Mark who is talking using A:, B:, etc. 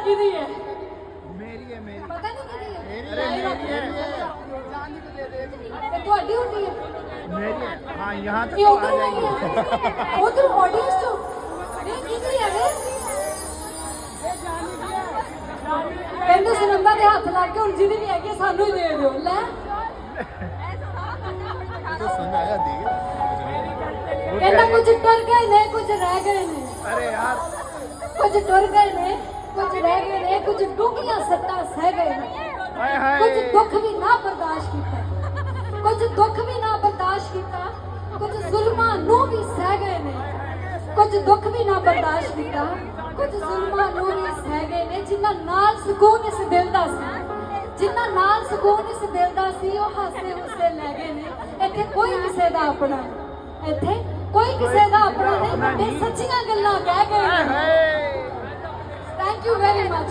A: किधी है?
B: मेरी है मेरी।
A: पता नहीं किधी है।
B: अरे मेरी है।
A: तो ਤੁਹਾਡੀ ਹੁੰਦੀ ਹੈ।
B: मेरी है। हाँ यहाँ तक
A: ये
B: तो आ
A: उधर नहीं
B: जाएगी।
A: है। उधर ऑडियंस तो ये किधी है वे? ਕਹਿੰਦੇ ਸੁਨੰਦਾ ਦੇ ਹੱਥ ਲੱਗ ਕੇ ਹੁਣ ਜਿਹਦੀ ਵੀ ਹੈਗੀ ਸਾਨੂੰ ਹੀ ਦੇ ਦਿਓ ਲੈ
B: तो सुन आया दी।
A: ਕਹਿੰਦਾ ਕੁਝ ਟੁਰ ਗਏ ਨੇ ਕੁਝ ਰਹਿ ਗਏ ਨੇ
B: अरे यार
A: ਕੁਝ ਟੁਰ ਗਏ ਨੇ ਕੁਝ ਰਹਿ ਗਏ ਨੇ ਕੁਝ ਡੂੰਘੀਆਂ ਸੱਟਾਂ ਸਹਿ ਗਏ ਨੇ
B: हाय हाय।
A: ਕੁਝ ਦੁੱਖ ਵੀ ਨਾ ਬਰਦਾਸ਼ਤ ਕੀਤਾ ਕੁਝ ਦੁੱਖ ਵੀ ਨਾ ਬਰਦਾਸ਼ਤ ਕੀਤਾ ਕੁਝ ਜ਼ੁਲਮਾਂ ਨੂੰ ਵੀ ਸਹਿ ਗਏ ਨੇ ਕੁਝ ਦੁੱਖ ਵੀ ਨਾ ਬਰਦਾਸ਼ਤ ਕੀਤਾ ਕੁਝ ਜ਼ੁਲਮਾਂ ਨੂੰ ਵੀ ਸਹਿ ਗਏ ਨੇ ਜਿਨ੍ਹਾਂ ਨਾਲ ਸਕੂਨ ਇਸ ਦਿਲ ਦਾ ਸੀ ਜਿਨ੍ਹਾਂ ਨਾਲ ਸਕੂਨ ਇਸ ਦਿਲ ਦਾ ਸੀ ਉਹ ਹਾਸੇ ਹੁਸੇ ਲੈ ਗਏ ਨੇ ਇੱਥੇ ਕੋਈ ਕਿਸੇ ਦਾ ਆਪਣਾ ਨਹੀਂ। ਇੱਥੇ ਕੋਈ ਕਿਸੇ ਦਾ ਆਪਣਾ ਨਹੀਂ ਵੱਡੇ ਸੱਚੀਆਂ ਗੱਲਾਂ ਕਹਿ ਗਏ
B: हाय
A: ਨੇ
B: हाय।
A: Thank you very much